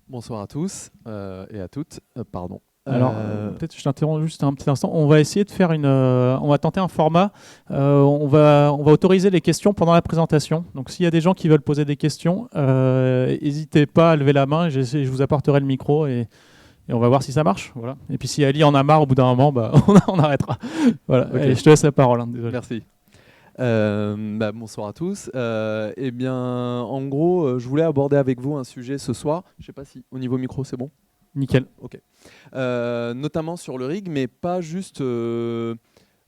Bonsoir à tous et à toutes. Pardon. Alors, peut-être je t'interromps juste un petit instant. On va essayer de faire on va tenter un format. On va autoriser les questions pendant la présentation. Donc, s'il y a des gens qui veulent poser des questions, n'hésitez pas à lever la main. Je vous apporterai le micro et on va voir si ça marche. Voilà. Et puis, si Ali en a marre au bout d'un moment, bah, on arrêtera. Voilà. Ok. Allez, je te laisse la parole. Désolé. Merci. Bonsoir à tous. Eh bien, en gros, je voulais aborder avec vous un sujet ce soir. Je ne sais pas si au niveau micro, c'est bon. Nickel. Ok. Notamment sur le rig, mais pas juste le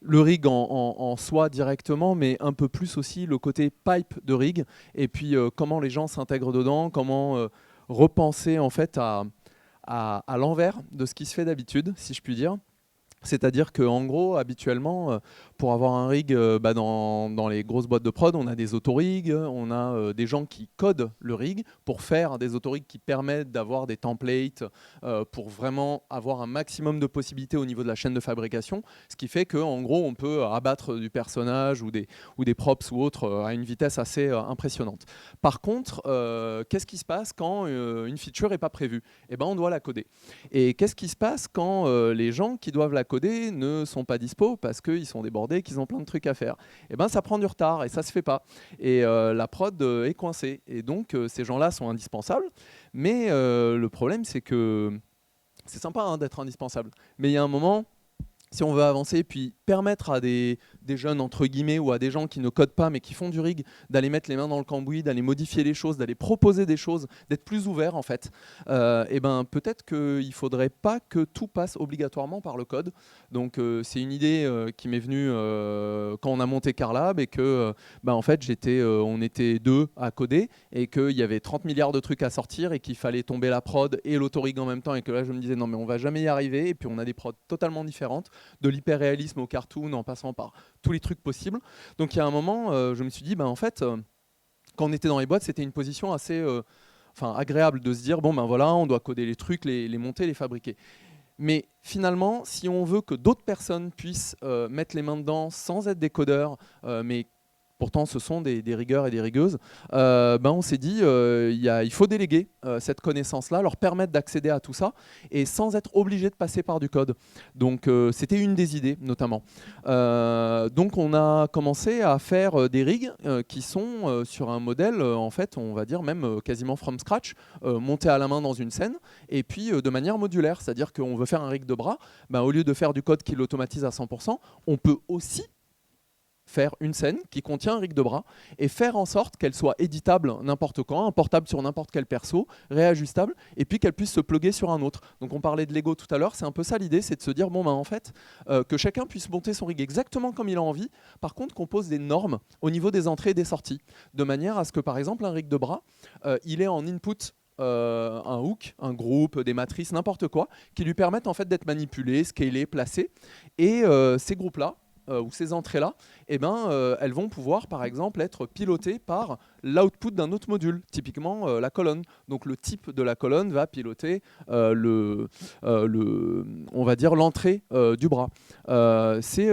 rig en soi directement, mais un peu plus aussi le côté pipe de rig, et puis comment les gens s'intègrent dedans, comment repenser en fait à l'envers de ce qui se fait d'habitude, si je puis dire. C'est-à-dire qu'en gros, habituellement, pour avoir un rig dans les grosses boîtes de prod, on a des autorigs, on a des gens qui codent le rig pour faire des autorigs qui permettent d'avoir des templates pour vraiment avoir un maximum de possibilités au niveau de la chaîne de fabrication, ce qui fait qu'en gros, on peut abattre du personnage ou des props ou autres à une vitesse assez impressionnante. Par contre, qu'est-ce qui se passe quand une feature n'est pas prévue? Eh ben, on doit la coder. Et qu'est-ce qui se passe quand les gens qui doivent la coder ne sont pas dispo parce qu'ils sont débordés, qu'ils ont plein de trucs à faire? Eh ben, ça prend du retard et ça se fait pas. Et la prod est coincée. Et donc, ces gens-là sont indispensables. Mais le problème, c'est que c'est sympa hein, d'être indispensable. Mais il y a un moment, si on veut avancer, puis permettre à des jeunes, entre guillemets, ou à des gens qui ne codent pas, mais qui font du rig, d'aller mettre les mains dans le cambouis, d'aller modifier les choses, d'aller proposer des choses, d'être plus ouvert, en fait, et ben, peut-être qu'il ne faudrait pas que tout passe obligatoirement par le code. Donc, c'est une idée qui m'est venue quand on a monté Carlab, et que, en fait, on était deux à coder, et qu'il y avait 30 milliards de trucs à sortir, et qu'il fallait tomber la prod et l'autorig en même temps, et que là, je me disais, non, mais on va jamais y arriver, et puis on a des prods totalement différentes, de l'hyperréalisme au cartoon en passant par tous les trucs possibles. Donc il y a un moment, je me suis dit, en fait, quand on était dans les boîtes, c'était une position assez agréable de se dire, bon ben voilà, on doit coder les trucs, les monter, les fabriquer. Mais finalement, si on veut que d'autres personnes puissent mettre les mains dedans sans être des codeurs, mais pourtant ce sont des rigueurs et des rigueuses, on s'est dit il faut déléguer cette connaissance-là, leur permettre d'accéder à tout ça, et sans être obligé de passer par du code. Donc c'était une des idées, notamment. Donc on a commencé à faire des rigs qui sont sur un modèle, en fait, on va dire même quasiment from scratch, monté à la main dans une scène, et puis de manière modulaire, c'est-à-dire qu'on veut faire un rig de bras, au lieu de faire du code qui l'automatise à 100%, on peut aussi faire une scène qui contient un rig de bras et faire en sorte qu'elle soit éditable n'importe quand, importable sur n'importe quel perso, réajustable, et puis qu'elle puisse se plugger sur un autre. Donc on parlait de Lego tout à l'heure, c'est un peu ça l'idée, c'est de se dire en fait, que chacun puisse monter son rig exactement comme il a envie, par contre qu'on pose des normes au niveau des entrées et des sorties, de manière à ce que par exemple un rig de bras, il est en input un hook, un groupe, des matrices, n'importe quoi, qui lui permettent en fait d'être manipulés, scalés, placés, et ces groupes-là, ou ces entrées-là, elles vont pouvoir, par exemple, être pilotées par l'output d'un autre module, typiquement la colonne. Donc le type de la colonne va piloter on va dire l'entrée du bras. C'est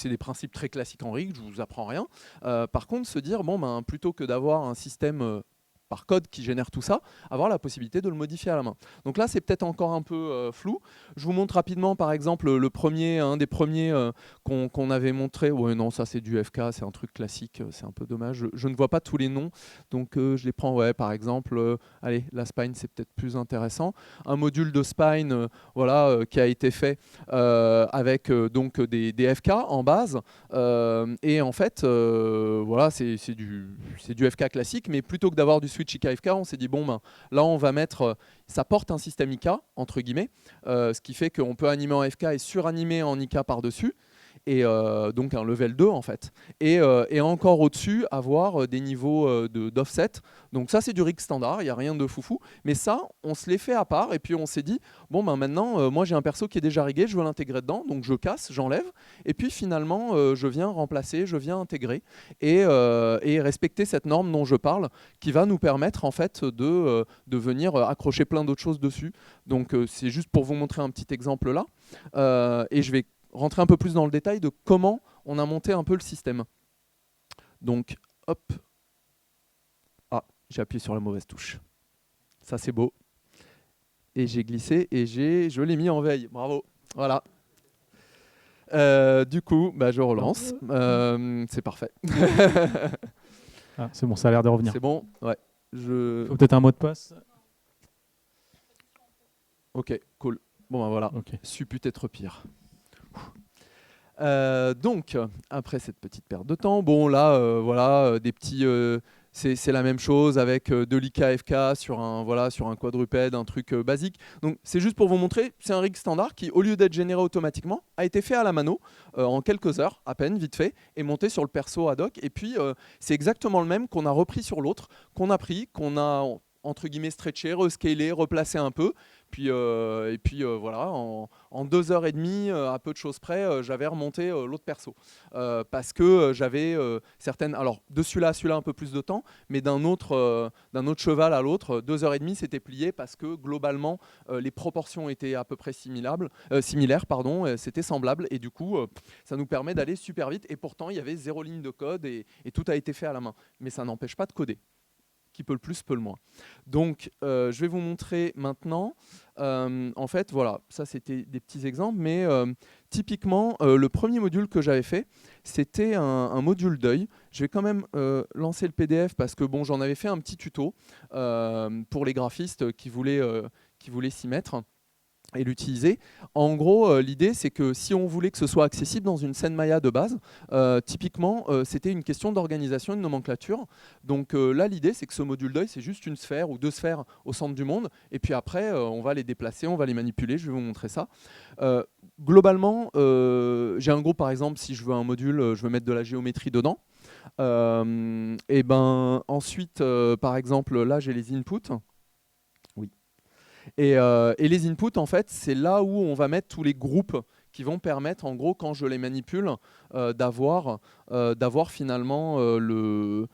des principes très classiques en rig, je ne vous apprends rien. Par contre, se dire, plutôt que d'avoir un système par code qui génère tout ça, avoir la possibilité de le modifier à la main. Donc là, c'est peut-être encore un peu flou. Je vous montre rapidement, par exemple, un des premiers qu'on avait montré. Ouais, non, ça c'est du FK, c'est un truc classique, c'est un peu dommage. Je ne vois pas tous les noms, donc je les prends. Ouais, par exemple, allez, la spine, c'est peut-être plus intéressant. Un module de spine, qui a été fait avec donc des FK en base. Et en fait, c'est du FK classique, mais plutôt que d'avoir du switch IK-FK, on s'est dit, là, on va mettre, ça porte un système IK, entre guillemets, ce qui fait qu'on peut animer en FK et suranimer en IK par-dessus, et donc un level 2 en fait. Et encore au-dessus, avoir des niveaux d'offset. Donc ça, c'est du rig standard, il n'y a rien de foufou. Mais ça, on se l'est fait à part, et puis on s'est dit, maintenant, moi j'ai un perso qui est déjà rigué, je veux l'intégrer dedans, donc je casse, j'enlève, et puis finalement, je viens remplacer, je viens intégrer, et respecter cette norme dont je parle, qui va nous permettre en fait de venir accrocher plein d'autres choses dessus. Donc c'est juste pour vous montrer un petit exemple là, et je vais rentrer un peu plus dans le détail de comment on a monté un peu le système. Donc, hop. Ah, j'ai appuyé sur la mauvaise touche. Ça, c'est beau. et j'ai glissé et je l'ai mis en veille. Bravo. Voilà. Du coup, je relance. C'est parfait. Ah, c'est bon, ça a l'air de revenir. C'est bon. Ouais. Faut peut-être un mot de passe. Ok, cool. Bon, voilà. Okay. Supput être pire. Donc, après cette petite perte de temps, bon là, voilà, des petits, c'est la même chose avec de l'IKFK sur un quadrupède, un truc basique. Donc, c'est juste pour vous montrer, c'est un rig standard qui, au lieu d'être généré automatiquement, a été fait à la mano en quelques heures, à peine, vite fait, et monté sur le perso ad hoc. Et puis, c'est exactement le même qu'on a repris sur l'autre, qu'on a entre guillemets stretché, rescalé, replacé un peu. Et puis voilà, en 2h30, à peu de choses près, j'avais remonté l'autre perso. Parce que j'avais certaines... Alors, de celui-là à celui-là, un peu plus de temps, mais d'un autre cheval à l'autre, 2h30, c'était plié parce que globalement, les proportions étaient à peu près similaires, c'était semblable. Et du coup, ça nous permet d'aller super vite. Et pourtant, il y avait 0 ligne de code et tout a été fait à la main. Mais ça n'empêche pas de coder. Qui peut le plus, peut le moins. Donc, je vais vous montrer maintenant. En fait, voilà, ça c'était des petits exemples, mais typiquement, le premier module que j'avais fait, c'était un module deuil. Je vais quand même lancer le PDF parce que bon, j'en avais fait un petit tuto pour les graphistes qui voulaient s'y mettre et l'utiliser. En gros, l'idée, c'est que si on voulait que ce soit accessible dans une scène Maya de base, typiquement, c'était une question d'organisation et de nomenclature. Donc là, l'idée, c'est que ce module deuil, c'est juste une sphère ou 2 sphères au centre du monde. Et puis après, on va les déplacer, on va les manipuler. Je vais vous montrer ça. Globalement, j'ai un groupe, par exemple, si je veux un module, je veux mettre de la géométrie dedans. Et ben ensuite, par exemple, là, j'ai les inputs. Et les inputs, en fait, c'est là où on va mettre tous les groupes qui vont permettre, en gros, quand je les manipule, d'avoir finalement le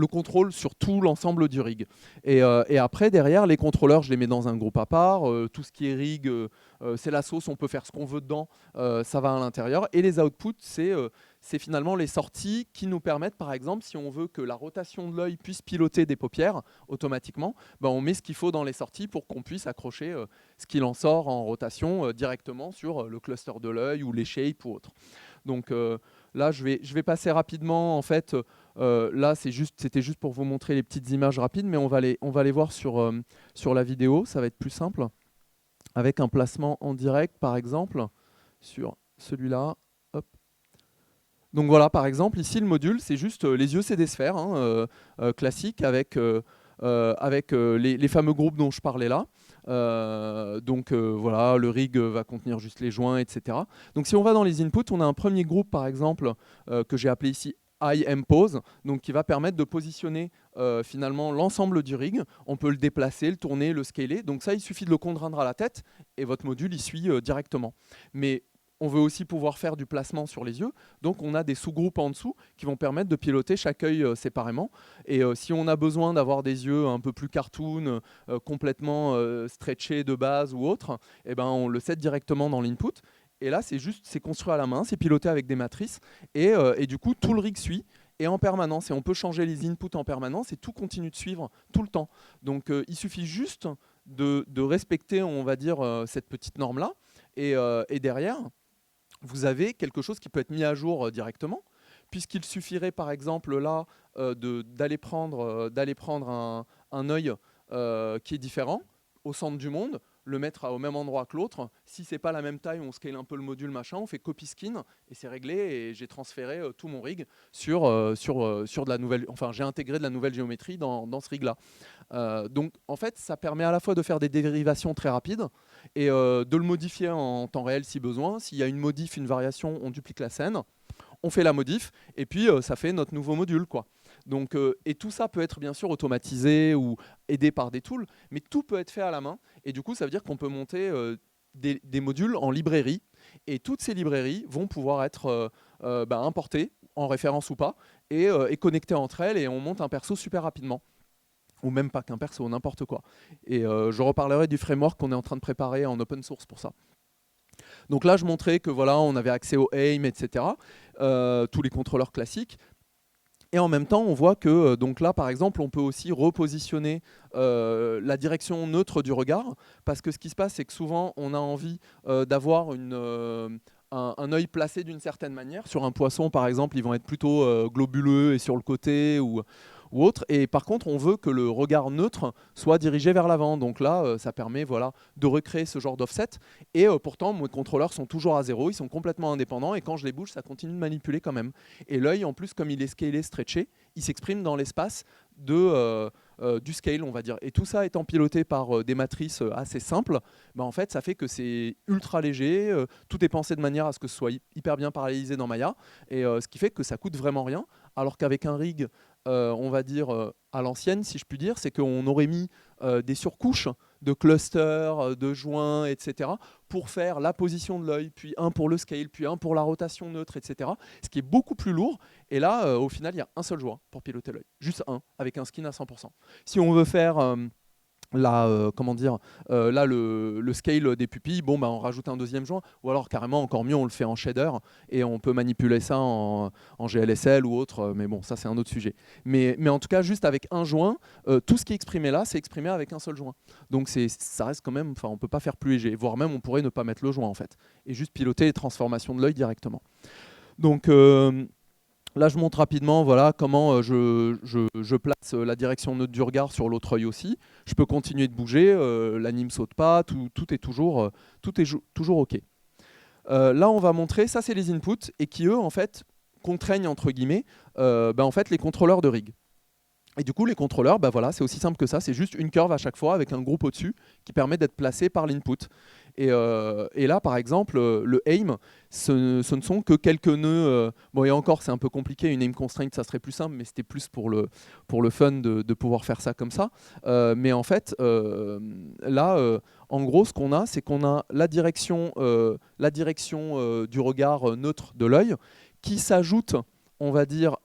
contrôle sur tout l'ensemble du rig. Et après, derrière, les contrôleurs, je les mets dans un groupe à part. Tout ce qui est rig, c'est la sauce, on peut faire ce qu'on veut dedans, ça va à l'intérieur. Et les outputs, c'est finalement les sorties qui nous permettent, par exemple, si on veut que la rotation de l'œil puisse piloter des paupières automatiquement, on met ce qu'il faut dans les sorties pour qu'on puisse accrocher ce qu'il en sort en rotation directement sur le cluster de l'œil ou les shapes ou autre. Donc là, je vais passer rapidement. En fait, là, c'était juste pour vous montrer les petites images rapides, mais on va les voir sur la vidéo. Ça va être plus simple. Avec un placement en direct, par exemple, sur celui-là. Hop. Donc voilà, par exemple, ici, le module, c'est juste les yeux, c'est des sphères classiques avec les fameux groupes dont je parlais là. Donc voilà, le rig va contenir juste les joints, etc. Donc si on va dans les inputs, on a un premier groupe, par exemple, que j'ai appelé ici iMpose, donc qui va permettre de positionner finalement l'ensemble du rig. On peut le déplacer, le tourner, le scaler. Donc ça, il suffit de le contraindre à la tête et votre module y suit directement. Mais on veut aussi pouvoir faire du placement sur les yeux. Donc on a des sous-groupes en dessous qui vont permettre de piloter chaque œil séparément. Et si on a besoin d'avoir des yeux un peu plus cartoon, complètement stretchés de base ou autre, on le set directement dans l'input. Et là, c'est construit à la main, c'est piloté avec des matrices. Et du coup, tout le rig suit. Et en permanence. Et on peut changer les inputs en permanence et tout continue de suivre tout le temps. Donc il suffit juste de respecter, on va dire, cette petite norme-là. Et derrière, vous avez quelque chose qui peut être mis à jour directement, puisqu'il suffirait par exemple là d'aller prendre un œil qui est différent au centre du monde, le mettre au même endroit que l'autre. Si c'est pas la même taille, on scale un peu le module machin, on fait copy skin et c'est réglé. Et j'ai transféré tout mon rig sur de la nouvelle. Enfin, j'ai intégré de la nouvelle géométrie dans ce rig là. Donc en fait, ça permet à la fois de faire des dérivations très rapides et de le modifier en temps réel si besoin. S'il y a une modif, une variation, on duplique la scène, on fait la modif et puis ça fait notre nouveau module, quoi. Donc, et tout ça peut être bien sûr automatisé ou aidé par des tools, mais tout peut être fait à la main. Et du coup, ça veut dire qu'on peut monter des modules en librairie. Et toutes ces librairies vont pouvoir être importées, en référence ou pas, et connectées entre elles. Et on monte un perso super rapidement. Ou même pas qu'un perso, n'importe quoi. Et je reparlerai du framework qu'on est en train de préparer en open source pour ça. Donc là, je montrais que voilà, on avait accès au AIM, etc. Tous les contrôleurs classiques. Et en même temps, on voit que donc là, par exemple, on peut aussi repositionner la direction neutre du regard, parce que ce qui se passe, c'est que souvent, on a envie d'avoir un œil placé d'une certaine manière. Sur un poisson, par exemple, ils vont être plutôt globuleux et sur le côté ou autre. Et par contre, on veut que le regard neutre soit dirigé vers l'avant. Donc là, ça permet voilà, de recréer ce genre d'offset. Et pourtant, mes contrôleurs sont toujours à 0, ils sont complètement indépendants. Et quand je les bouge, ça continue de manipuler quand même. Et l'œil, en plus, comme il est scalé, stretché, il s'exprime dans l'espace du scale, on va dire. Et tout ça étant piloté par des matrices assez simples, bah en fait, ça fait que c'est ultra léger. Tout est pensé de manière à ce que ce soit hyper bien parallélisé dans Maya. Et ce qui fait que ça coûte vraiment rien. Alors qu'avec un rig, on va dire à l'ancienne, si je puis dire, c'est qu'on aurait mis des surcouches de clusters, de joints, etc., pour faire la position de l'œil, puis un pour le scale, puis un pour la rotation neutre, etc., ce qui est beaucoup plus lourd. Et là, au final, il y a un seul joint pour piloter l'œil, juste un, avec un skin à 100%. Si on veut faire comment dire, là le scale des pupilles, bon, bah, on rajoute un deuxième joint, ou alors carrément encore mieux, on le fait en shader et on peut manipuler ça en GLSL ou autre, mais bon, ça c'est un autre sujet. Mais en tout cas, juste avec un joint, tout ce qui est exprimé là, c'est exprimé avec un seul joint. Donc ça reste quand même, enfin, on peut pas faire plus léger, voire même on pourrait ne pas mettre le joint en fait, et juste piloter les transformations de l'œil directement. Donc là, je montre rapidement voilà, comment je place la direction neutre du regard sur l'autre œil aussi. Je peux continuer de bouger, l'anime ne saute pas, tout est toujours OK. Là, on va montrer, ça c'est les inputs, et qui eux, en fait, contraignent, entre guillemets, en fait, les contrôleurs de rig. Et du coup, les contrôleurs, voilà, c'est aussi simple que ça, c'est juste une curve à chaque fois avec un groupe au-dessus qui permet d'être placé par l'input. Et là, par exemple, le aim, ce ne sont que quelques nœuds. Bon, et encore, c'est un peu compliqué. Une aim constraint, ça serait plus simple, mais c'était plus pour le fun de pouvoir faire ça comme ça. Mais en fait, là, en gros, ce qu'on a, c'est qu'on a la direction du regard neutre de l'œil qui s'ajoute, on va dire,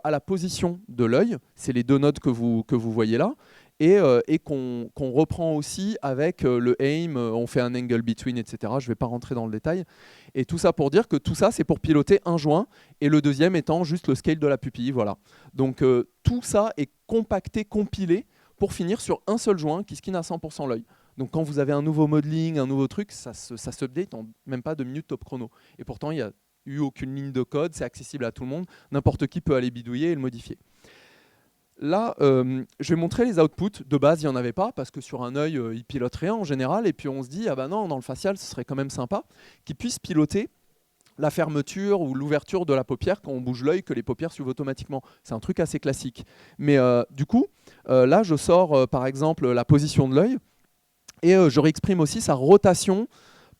à la position de l'œil. C'est les deux nodes que vous voyez là. Et qu'on reprend aussi avec le aim, on fait un angle between, etc. Je ne vais pas rentrer dans le détail. Et tout ça pour dire que tout ça, c'est pour piloter un joint, et le deuxième étant juste le scale de la pupille. Voilà. Donc tout ça est compacté, compilé, pour finir sur un seul joint qui skin à 100% l'œil. Donc quand vous avez un nouveau modeling, un nouveau truc, ça s'update en même pas 2 minutes top chrono. Et pourtant, il n'y a eu aucune ligne de code, c'est accessible à tout le monde. N'importe qui peut aller bidouiller et le modifier. Là, je vais montrer les outputs. De base, il n'y en avait pas, parce que sur un œil, il pilote rien en général. Et puis on se dit, ah bah non, dans le facial, ce serait quand même sympa qu'il puisse piloter la fermeture ou l'ouverture de la paupière quand on bouge l'œil, que les paupières suivent automatiquement. C'est un truc assez classique. Mais du coup, là, je sors par exemple la position de l'œil, et je réexprime aussi sa rotation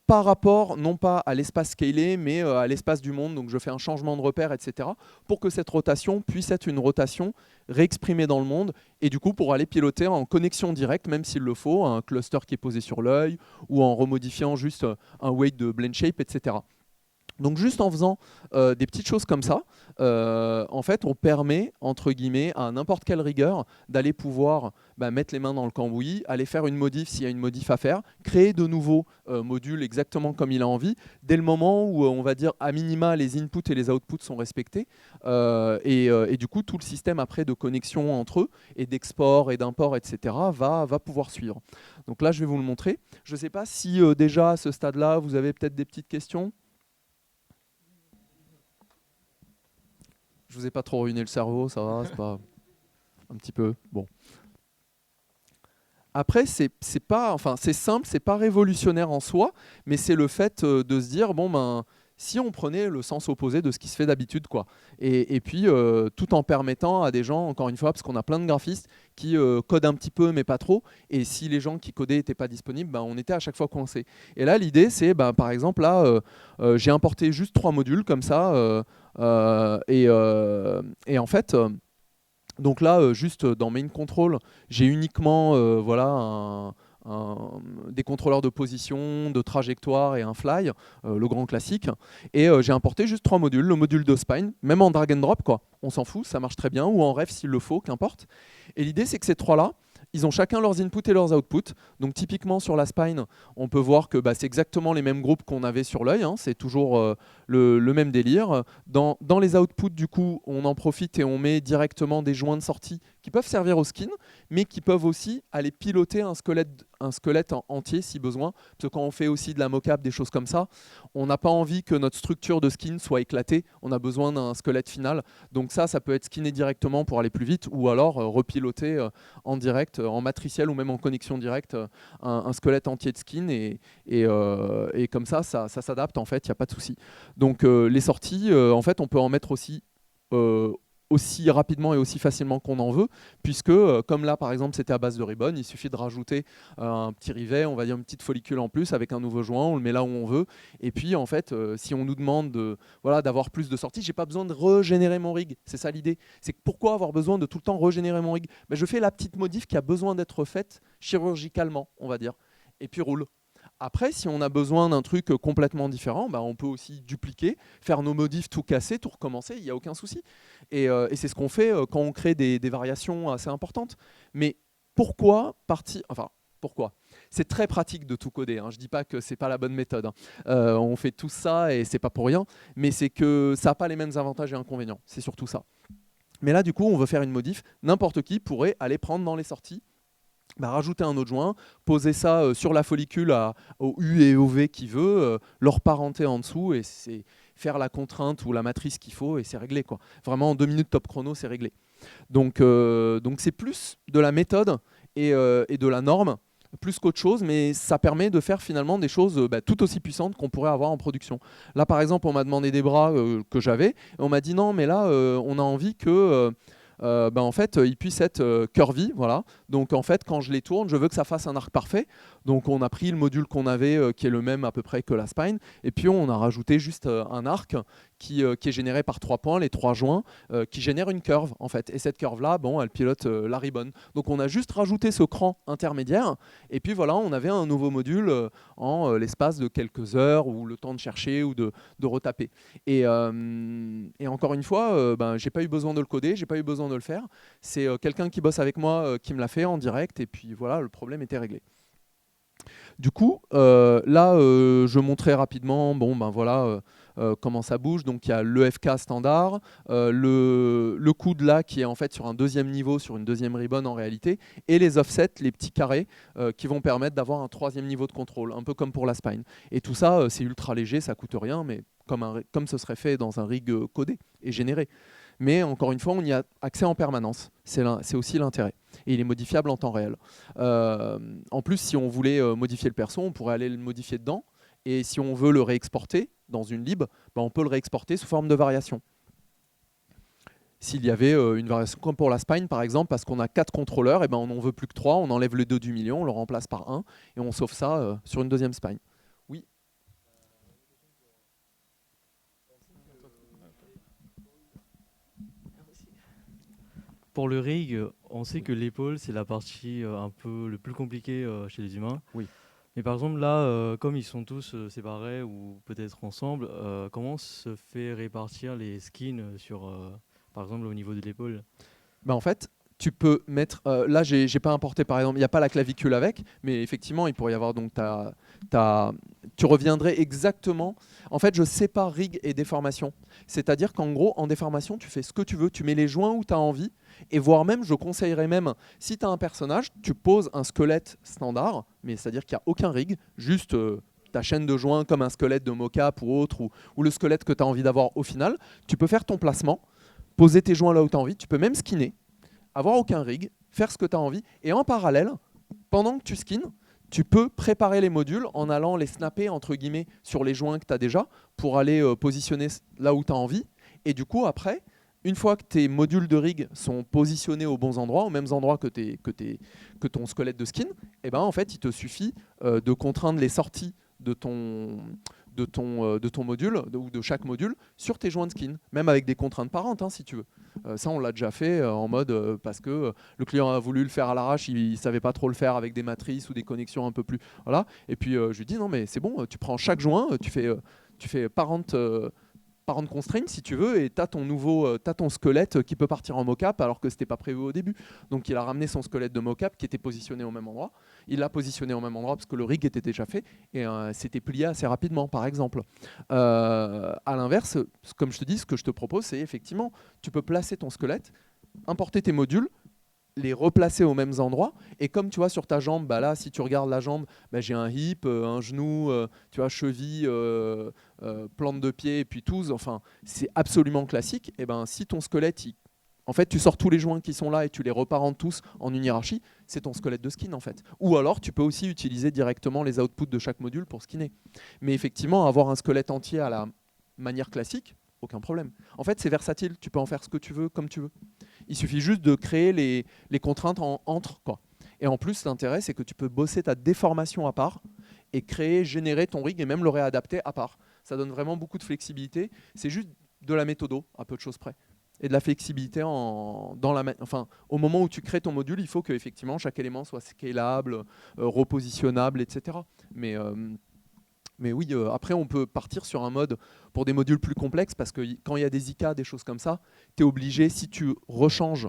par rapport, non pas à l'espace scalé, mais à l'espace du monde. Donc je fais un changement de repère, etc., pour que cette rotation puisse être une rotation réexprimée dans le monde, et du coup pour aller piloter en connexion directe, même s'il le faut, un cluster qui est posé sur l'œil, ou en remodifiant juste un weight de blend shape, etc. Donc juste en faisant des petites choses comme ça, en fait, on permet, entre guillemets, à n'importe quelle rigueur d'aller pouvoir mettre les mains dans le cambouis, aller faire une modif s'il y a une modif à faire, créer de nouveaux modules exactement comme il a envie, dès le moment où, on va dire, à minima, les inputs et les outputs sont respectés. Et du coup, tout le système après de connexion entre eux, et d'export et d'import, etc., va pouvoir suivre. Donc là, je vais vous le montrer. Je ne sais pas si déjà, à ce stade-là, vous avez peut-être des petites questions. Je vous ai pas trop ruiné le cerveau, ça va, c'est pas un petit peu bon. Après, c'est simple, c'est pas révolutionnaire en soi, mais c'est le fait de se dire si on prenait le sens opposé de ce qui se fait d'habitude, quoi. Et puis tout en permettant à des gens, encore une fois, parce qu'on a plein de graphistes qui codent un petit peu mais pas trop, et si les gens qui codaient n'étaient pas disponibles, on était à chaque fois coincés. Et là, l'idée, c'est par exemple là, j'ai importé juste 3 modules comme ça, et en fait. Donc là, juste dans Main Control, j'ai uniquement des contrôleurs de position, de trajectoire et un fly, le grand classique. Et j'ai importé juste 3 modules. Le module de spine, même en drag and drop, quoi. On s'en fout, ça marche très bien, ou en ref s'il le faut, qu'importe. Et l'idée, c'est que ces 3-là, ils ont chacun leurs inputs et leurs outputs. Donc typiquement sur la spine, on peut voir que c'est exactement les mêmes groupes qu'on avait sur l'œil, hein. C'est toujours le même délire. Dans les outputs, du coup, on en profite et on met directement des joints de sortie qui peuvent servir au skin, mais qui peuvent aussi aller piloter un squelette entier si besoin. Parce que quand on fait aussi de la mocap, des choses comme ça, on n'a pas envie que notre structure de skin soit éclatée. On a besoin d'un squelette final. Donc ça peut être skinné directement pour aller plus vite, ou alors repiloter en direct, en matriciel ou même en connexion directe, un squelette entier de skin. Et comme ça s'adapte, en fait, il n'y a pas de souci. Donc les sorties, en fait, on peut en mettre aussi rapidement et aussi facilement qu'on en veut, puisque comme là par exemple c'était à base de ribbon, il suffit de rajouter un petit rivet, on va dire une petite follicule en plus avec un nouveau joint, on le met là où on veut, et puis en fait si on nous demande d'avoir plus de sorties, j'ai pas besoin de régénérer mon rig, c'est ça l'idée. C'est que pourquoi avoir besoin de tout le temps régénérer mon rig? Je fais la petite modif qui a besoin d'être faite chirurgicalement, on va dire, et puis roule. Après, si on a besoin d'un truc complètement différent, on peut aussi dupliquer, faire nos modifs, tout casser, tout recommencer, il n'y a aucun souci. Et c'est ce qu'on fait quand on crée des variations assez importantes. Mais pourquoi partir... Enfin, pourquoi? C'est très pratique de tout coder, hein. Je ne dis pas que ce n'est pas la bonne méthode, hein. On fait tout ça et ce n'est pas pour rien, mais c'est que ça n'a pas les mêmes avantages et inconvénients. C'est surtout ça. Mais là, du coup, on veut faire une modif. N'importe qui pourrait aller prendre dans les sorties, rajouter un autre joint, poser ça sur la follicule au U et au V qu'il veut, leur parenter en dessous, et c'est faire la contrainte ou la matrice qu'il faut, et c'est réglé, quoi. Vraiment, en 2 minutes top chrono, c'est réglé. Donc c'est plus de la méthode et de la norme, plus qu'autre chose, mais ça permet de faire finalement des choses tout aussi puissantes qu'on pourrait avoir en production. Là, par exemple, on m'a demandé des bras que j'avais, et on m'a dit non, mais là, on a envie que... en fait, ils puissent être curvy, voilà. Donc en fait, quand je les tourne, je veux que ça fasse un arc parfait. Donc on a pris le module qu'on avait, qui est le même à peu près que la spine, et puis on a rajouté juste un arc qui est généré par 3 points, les 3 joints, qui génère une curve en fait. Et cette curve-là, elle pilote la ribbon. Donc on a juste rajouté ce cran intermédiaire, et puis voilà, on avait un nouveau module en l'espace de quelques heures, ou le temps de chercher ou de retaper. Et encore une fois, j'ai pas eu besoin de le coder, j'ai pas eu besoin de le faire. C'est quelqu'un qui bosse avec moi qui me l'a fait en direct, et puis voilà, le problème était réglé. Du coup, là, je montrais rapidement, voilà, comment ça bouge. Donc il y a l'EFK standard, le coude là qui est en fait sur un deuxième niveau, sur une deuxième ribbon en réalité, et les offsets, les petits carrés qui vont permettre d'avoir un 3e niveau de contrôle, un peu comme pour la spine. Et tout ça, c'est ultra léger, ça coûte rien, mais comme ce serait fait dans un rig codé et généré. Mais encore une fois, on y a accès en permanence. C'est aussi l'intérêt. Et il est modifiable en temps réel. En plus, si on voulait modifier le perso, on pourrait aller le modifier dedans. Et si on veut le réexporter dans une lib, on peut le réexporter sous forme de variation. S'il y avait une variation comme pour la spine, par exemple, parce qu'on a 4 contrôleurs, et on n'en veut plus que 3, on enlève les 2 du milieu, on le remplace par 1, et on sauve ça sur une deuxième spine. Oui. Pour le rig, on sait que l'épaule, c'est la partie un peu le plus compliquée chez les humains. Oui. Mais par exemple, là, comme ils sont tous séparés ou peut-être ensemble, comment se fait répartir les skins par exemple, au niveau de l'épaule? En fait, tu peux mettre... là, j'ai pas importé, par exemple, il n'y a pas la clavicule avec, mais effectivement, il pourrait y avoir donc tu reviendrais exactement... En fait, je sépare rig et déformation. C'est-à-dire qu'en gros, en déformation, tu fais ce que tu veux, tu mets les joints où tu as envie, et voire même, je conseillerais même, si tu as un personnage, tu poses un squelette standard, mais c'est-à-dire qu'il n'y a aucun rig, juste ta chaîne de joints comme un squelette de mocap ou autre, ou le squelette que tu as envie d'avoir au final. Tu peux faire ton placement, poser tes joints là où tu as envie, tu peux même skinner, avoir aucun rig, faire ce que tu as envie, et en parallèle, pendant que tu skins, tu peux préparer les modules en allant les snapper entre guillemets sur les joints que tu as déjà pour aller positionner là où tu as envie. Et du coup, après, une fois que tes modules de rig sont positionnés aux bons endroits, aux mêmes endroits que ton squelette de skin, en fait, il te suffit de contraindre les sorties de ton module ou de chaque module sur tes joints de skin, même avec des contraintes parentes si tu veux. Ça on l'a déjà fait en mode parce que le client a voulu le faire à l'arrache, il savait pas trop le faire avec des matrices ou des connexions un peu plus voilà, et puis je lui dis non mais c'est bon, tu prends chaque joint, tu fais parent parent constraint si tu veux, et tu as ton squelette qui peut partir en mocap alors que c'était pas prévu au début. Donc il a ramené son squelette de mocap qui était positionné au même endroit. Il l'a positionné au même endroit parce que le rig était déjà fait et c'était plié assez rapidement, par exemple. À l'inverse, comme je te dis, ce que je te propose, c'est effectivement, tu peux placer ton squelette, importer tes modules, les replacer aux mêmes endroits, et comme tu vois sur ta jambe, bah là si tu regardes la jambe, bah, j'ai un hip, un genou, tu vois, cheville, plante de pied et puis tous, enfin c'est absolument classique. Et ben si ton squelette, en fait tu sors tous les joints qui sont là et tu les reparentes tous en une hiérarchie, c'est ton squelette de skin en fait. Ou alors tu peux aussi utiliser directement les outputs de chaque module pour skinner. Mais effectivement, avoir un squelette entier à la manière classique, aucun problème. En fait c'est versatile, tu peux en faire ce que tu veux, comme tu veux. Il suffit juste de créer les contraintes entre, quoi. Et en plus, l'intérêt, c'est que tu peux bosser ta déformation à part et générer ton rig et même le réadapter à part. Ça donne vraiment beaucoup de flexibilité. C'est juste de la méthodo, à peu de choses près. Et de la flexibilité au moment où tu crées ton module, il faut que effectivement chaque élément soit scalable, repositionnable, etc. Mais oui, après, on peut partir sur un mode pour des modules plus complexes parce que quand il y a des IK, des choses comme ça, tu es obligé, si tu rechanges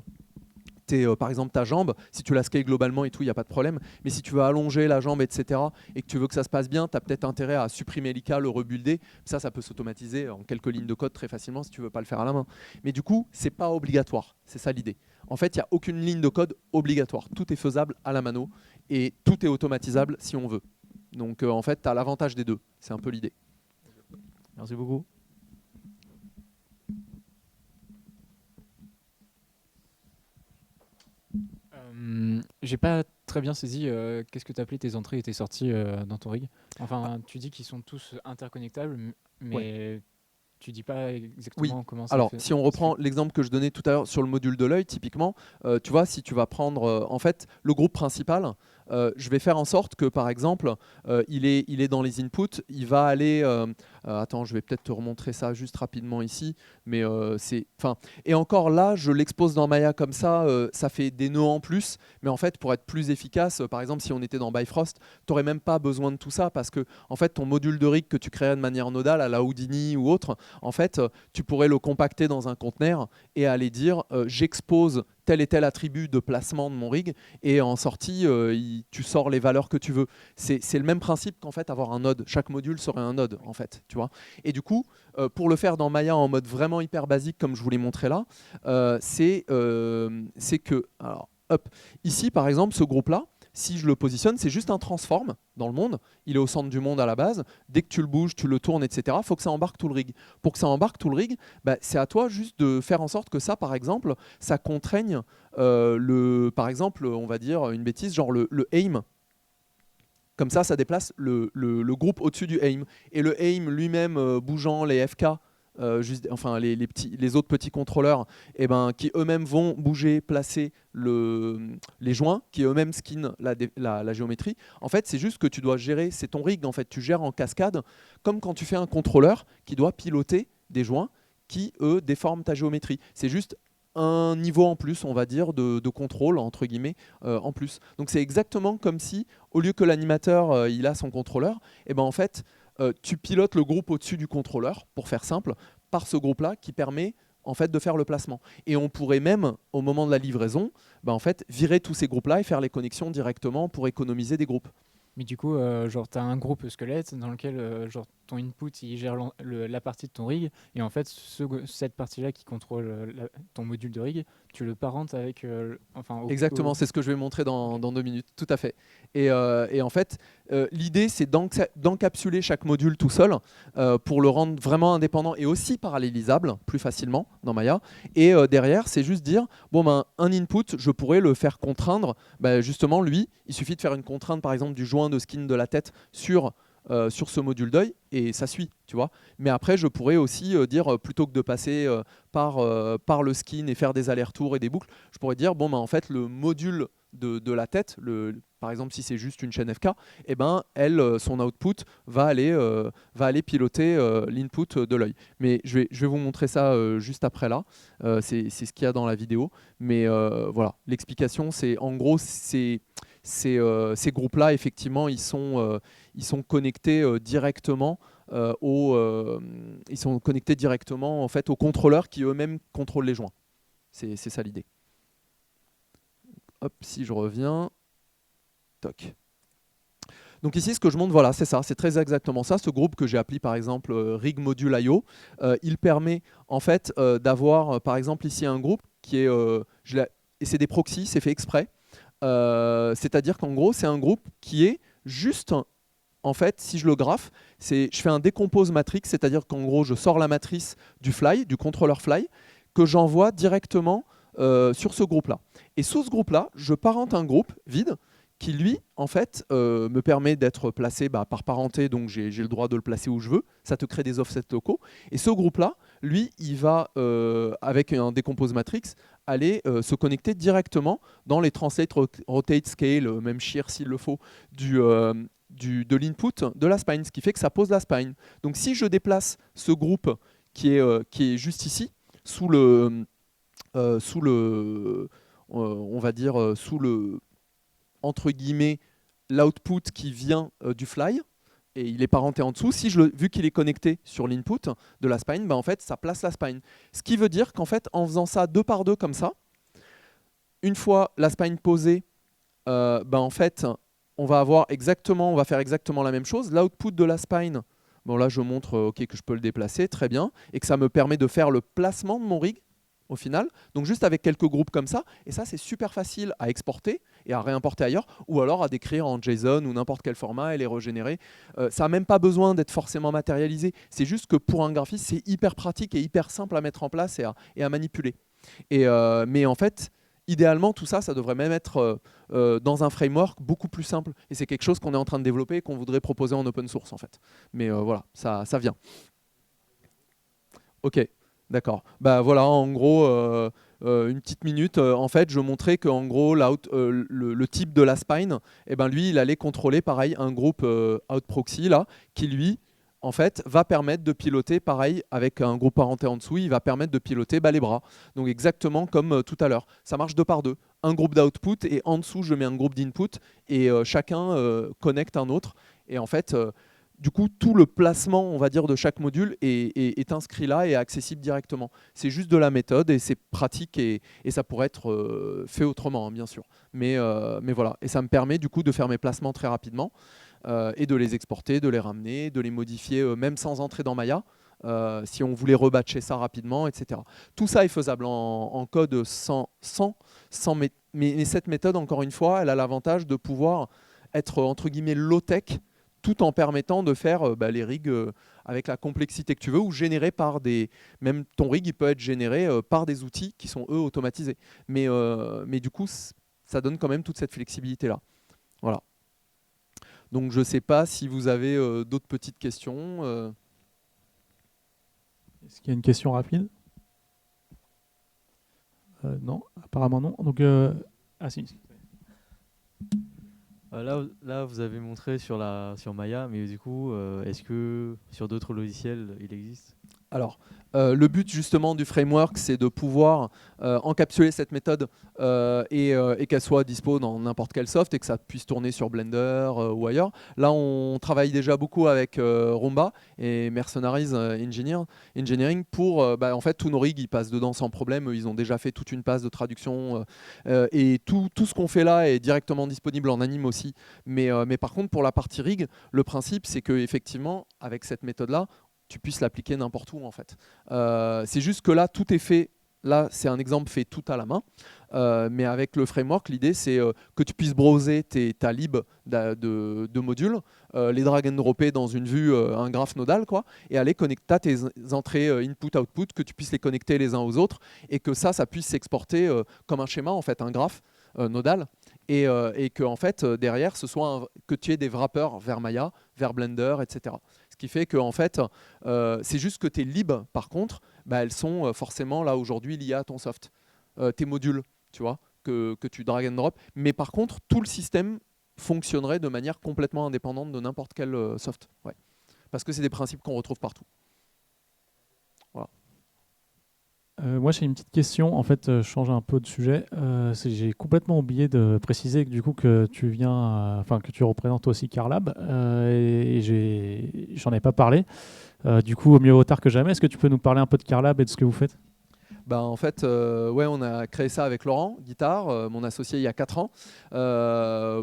par exemple ta jambe, si tu la scales globalement et tout, il n'y a pas de problème. Mais si tu veux allonger la jambe, etc., et que tu veux que ça se passe bien, tu as peut-être intérêt à supprimer l'IK, le rebuilder. Ça peut s'automatiser en quelques lignes de code très facilement si tu ne veux pas le faire à la main. Mais du coup, ce n'est pas obligatoire. C'est ça l'idée. En fait, il n'y a aucune ligne de code obligatoire. Tout est faisable à la mano et tout est automatisable si on veut. Donc en fait, tu as l'avantage des deux. C'est un peu l'idée. Merci beaucoup. J'ai pas très bien saisi qu'est-ce que tu appelais tes entrées et tes sorties dans ton rig. Enfin, tu dis qu'ils sont tous interconnectables, mais Ouais. tu dis pas exactement comment ça Alors, fait. si on reprend l'exemple que je donnais tout à l'heure sur le module de l'œil, typiquement, tu vois, si tu vas prendre en fait le groupe principal, je vais faire en sorte que, par exemple, il est dans les inputs, il va aller... attends, je vais peut-être te remontrer ça juste rapidement ici, mais et encore là, je l'expose dans Maya comme ça, ça fait des nœuds en plus, mais en fait, pour être plus efficace, par exemple, si on était dans Bifrost, tu n'aurais même pas besoin de tout ça, parce que, en fait, ton module de rig que tu créerais de manière nodale, à la Houdini ou autre, en fait, tu pourrais le compacter dans un conteneur et aller dire j'expose tel et tel attribut de placement de mon rig et en sortie, tu sors les valeurs que tu veux. C'est le même principe qu'en fait avoir un node. Chaque module serait un node en fait, tu vois. Et du coup, pour le faire dans Maya en mode vraiment hyper basique comme je vous l'ai montré là, c'est que alors, hop, ici par exemple ce groupe-là, si je le positionne, c'est juste un transform dans le monde. Il est au centre du monde à la base. Dès que tu le bouges, tu le tournes, etc., il faut que ça embarque tout le rig. Pour que ça embarque tout le rig, bah, c'est à toi juste de faire en sorte que ça, par exemple, ça contraigne par exemple, on va dire une bêtise, genre le aim. Comme ça déplace le groupe au-dessus du aim. Et le aim lui-même bougeant les FK, les autres petits contrôleurs qui eux-mêmes vont bouger, placer les joints, qui eux-mêmes skin la géométrie. En fait, c'est juste que tu dois gérer, c'est ton rig, en fait, tu gères en cascade, comme quand tu fais un contrôleur qui doit piloter des joints qui, eux, déforment ta géométrie. C'est juste un niveau en plus, on va dire, de contrôle, entre guillemets, en plus. Donc c'est exactement comme si, au lieu que l'animateur il a son contrôleur, en fait, tu pilotes le groupe au-dessus du contrôleur, pour faire simple, par ce groupe-là qui permet en fait, de faire le placement. Et on pourrait même, au moment de la livraison, en fait, virer tous ces groupes-là et faire les connexions directement pour économiser des groupes. Mais du coup, genre, tu as un groupe squelette dans lequel genre, ton input il gère la partie de ton rig, et en fait, cette partie-là qui contrôle ton module de rig, tu le parentes avec. Exactement, c'est ce que je vais montrer dans 2 minutes, tout à fait. Et en fait, l'idée, c'est d'encapsuler chaque module tout seul pour le rendre vraiment indépendant et aussi parallélisable plus facilement dans Maya. Et derrière, c'est juste dire, un input, je pourrais le faire contraindre. Justement, lui, il suffit de faire une contrainte, par exemple, du joint de skin de la tête sur ce module d'œil et ça suit, tu vois. Mais après, je pourrais aussi dire, plutôt que de passer par le skin et faire des allers-retours et des boucles, je pourrais dire, en fait, le module de la tête, par exemple, si c'est juste une chaîne FK, son output va aller piloter l'input de l'œil. Mais je vais vous montrer ça juste après là. C'est ce qu'il y a dans la vidéo. Mais voilà, l'explication, c'est en gros, ces groupes-là, effectivement, ils sont connectés directement ils sont connectés directement en fait, aux contrôleurs qui eux-mêmes contrôlent les joints. C'est ça l'idée. Hop, si je reviens, toc. Donc ici, ce que je montre, voilà, c'est ça, c'est très exactement ça. Ce groupe que j'ai appelé par exemple Rig Module IO, il permet en fait d'avoir, par exemple ici un groupe qui est, et c'est des proxys, c'est fait exprès. C'est-à-dire qu'en gros, c'est un groupe qui est juste, en fait, si je le graphe, je fais un décompose matrix, c'est-à-dire qu'en gros, je sors la matrice du fly, du contrôleur fly, que j'envoie directement sur ce groupe-là. Et sous ce groupe-là, je parente un groupe vide qui, lui, en fait, me permet d'être placé par parenté, donc j'ai le droit de le placer où je veux. Ça te crée des offsets locaux. Et ce groupe-là, lui, il va, avec un décompose matrix, aller se connecter directement dans les translate, rotate, scale, même shear s'il le faut, de l'input de la spine, ce qui fait que ça pose la spine. Donc si je déplace ce groupe qui est juste ici, sous le on va dire, sous le, entre guillemets, l'output qui vient du fly, et il est parenté en dessous, vu qu'il est connecté sur l'input de la spine, en fait, ça place la spine. Ce qui veut dire qu'en fait, en faisant ça 2 par 2 comme ça, une fois la spine posée, en fait, on va faire exactement la même chose. L'output de la spine, bon là je montre que je peux le déplacer, très bien, et que ça me permet de faire le placement de mon rig au final, donc juste avec quelques groupes comme ça, et ça c'est super facile à exporter et à réimporter ailleurs, ou alors à décrire en JSON ou n'importe quel format et les régénérer. Ça n'a même pas besoin d'être forcément matérialisé, c'est juste que pour un graphiste c'est hyper pratique et hyper simple à mettre en place et à manipuler. Mais en fait, idéalement tout ça, ça devrait même être dans un framework beaucoup plus simple, et c'est quelque chose qu'on est en train de développer et qu'on voudrait proposer en open source en fait. Mais voilà, ça vient. Ok. D'accord. Voilà, en gros, une petite minute. En fait, je montrais que en gros, le type de la spine, lui, il allait contrôler pareil un groupe outproxy là, qui lui, en fait, va permettre de piloter pareil avec un groupe parenté en dessous. Il va permettre de piloter les bras. Donc exactement comme tout à l'heure. Ça marche 2 par 2. Un groupe d'output et en dessous, je mets un groupe d'input et chacun connecte un autre. Et en fait, du coup, tout le placement, on va dire, de chaque module est inscrit là et accessible directement. C'est juste de la méthode et c'est pratique et ça pourrait être fait autrement, hein, bien sûr. Mais voilà, et ça me permet du coup de faire mes placements très rapidement et de les exporter, de les ramener, de les modifier même sans entrer dans Maya. Si on voulait rebatcher ça rapidement, etc. Tout ça est faisable en code sans mais cette méthode, encore une fois, elle a l'avantage de pouvoir être entre guillemets low-tech, tout en permettant de faire les rigs avec la complexité que tu veux, ou générés par même ton rig, il peut être généré par des outils qui sont eux automatisés. Mais du coup, ça donne quand même toute cette flexibilité-là. Voilà. Donc je ne sais pas si vous avez d'autres petites questions. Est-ce qu'il y a une question rapide? Non, apparemment non. Donc, ah si. Là, vous avez montré sur Maya, mais du coup, est-ce que sur d'autres logiciels, il existe? Alors, le but justement du framework, c'est de pouvoir encapsuler cette méthode et qu'elle soit dispo dans n'importe quel soft et que ça puisse tourner sur Blender ou ailleurs. Là, on travaille déjà beaucoup avec Roomba et Mercenaries Engineering pour, en fait, tous nos rigs, ils passent dedans sans problème. Ils ont déjà fait toute une passe de traduction et tout ce qu'on fait là est directement disponible en anime aussi. Mais par contre, pour la partie rig, le principe, c'est qu'effectivement, avec cette méthode-là, tu puisses l'appliquer n'importe où en fait. C'est juste que là, tout est fait. Là, c'est un exemple fait tout à la main. Mais avec le framework, l'idée, c'est que tu puisses browser ta lib de modules, les drag and dropper dans une vue, un graphe nodal, quoi, et aller connecter tes entrées input-output, que tu puisses les connecter les uns aux autres, et que ça puisse s'exporter comme un schéma, en fait, un graphe nodal. Et que en fait, derrière, que tu aies des wrappers vers Maya, vers Blender, etc. Ce qui fait que en fait, c'est juste que tes libs, par contre, elles sont forcément là aujourd'hui liées à ton soft. Tes modules, tu vois, que tu drag and drop. Mais par contre, tout le système fonctionnerait de manière complètement indépendante de n'importe quel soft. Ouais. Parce que c'est des principes qu'on retrouve partout. Voilà. Moi, j'ai une petite question. En fait, je change un peu de sujet. J'ai complètement oublié de préciser que, du coup, que tu viens, enfin que tu représentes aussi Carlab, j'en ai pas parlé. Du coup, au mieux vaut tard que jamais. Est-ce que tu peux nous parler un peu de Carlab et de ce que vous faites? Bah, en fait, ouais, on a créé ça avec Laurent Guitard, mon associé il y a 4 ans,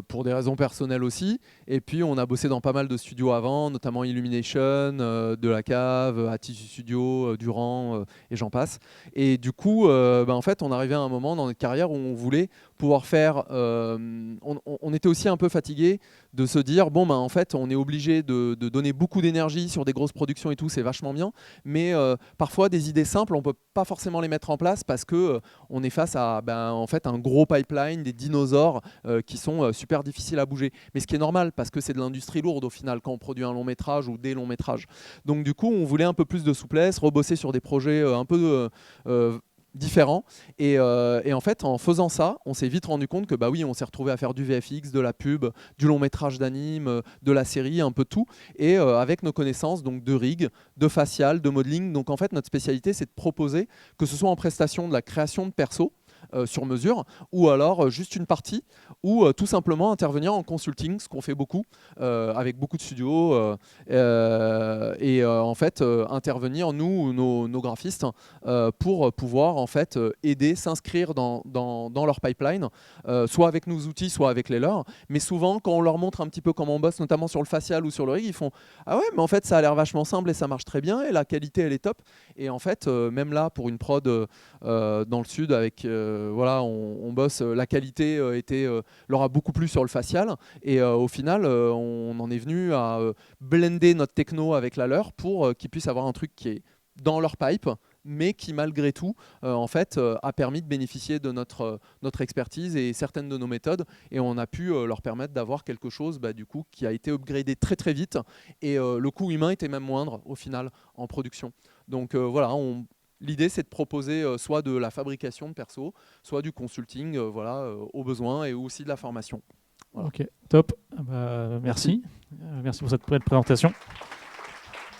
pour des raisons personnelles aussi. Et puis on a bossé dans pas mal de studios avant, notamment Illumination, De la Cave, Attitude Studio, Durand, et j'en passe. Et du coup, bah, en fait, on arrivait à un moment dans notre carrière où on voulait pouvoir faire. On était aussi un peu fatigué de se dire bon, bah, en fait, on est obligé de donner beaucoup d'énergie sur des grosses productions et tout, c'est vachement bien. Mais parfois, des idées simples, on peut pas forcément les mettre en place parce que on est face à en fait, un gros pipeline, des dinosaures qui sont super difficiles à bouger. Mais ce qui est normal parce que c'est de l'industrie lourde au final quand on produit un long métrage ou des longs métrages. Donc du coup, on voulait un peu plus de souplesse, rebosser sur des projets un peu différents. Et en fait, en faisant ça, on s'est vite rendu compte que bah oui, on s'est retrouvé à faire du VFX, de la pub, du long métrage d'anime, de la série, un peu tout. Et avec nos connaissances donc de rig, de facial, de modeling. Donc en fait, notre spécialité, c'est de proposer, que ce soit en prestation de la création de persos, sur mesure, ou alors juste une partie, ou tout simplement intervenir en consulting, ce qu'on fait beaucoup, avec beaucoup de studios, et en fait intervenir, nous, nos graphistes, pour pouvoir en fait aider, s'inscrire dans leur pipeline, soit avec nos outils, soit avec les leurs. Mais souvent, quand on leur montre un petit peu comment on bosse, notamment sur le facial ou sur le rig, ils font ah ouais, mais en fait ça a l'air vachement simple et ça marche très bien et la qualité elle est top. Et en fait, même là pour une prod dans le sud, avec voilà, on bosse, la qualité leur a beaucoup plu sur le facial. Et au final, on en est venu à blender notre techno avec la leur pour qu'ils puissent avoir un truc qui est dans leur pipe, mais qui malgré tout en fait, a permis de bénéficier de notre expertise et certaines de nos méthodes, et on a pu leur permettre d'avoir quelque chose du coup, qui a été upgradé très très vite, et le coût humain était même moindre au final en production. Donc voilà, l'idée c'est de proposer soit de la fabrication de perso, soit du consulting aux besoins, et aussi de la formation. Voilà. Ok, top. Merci. Merci pour cette présentation.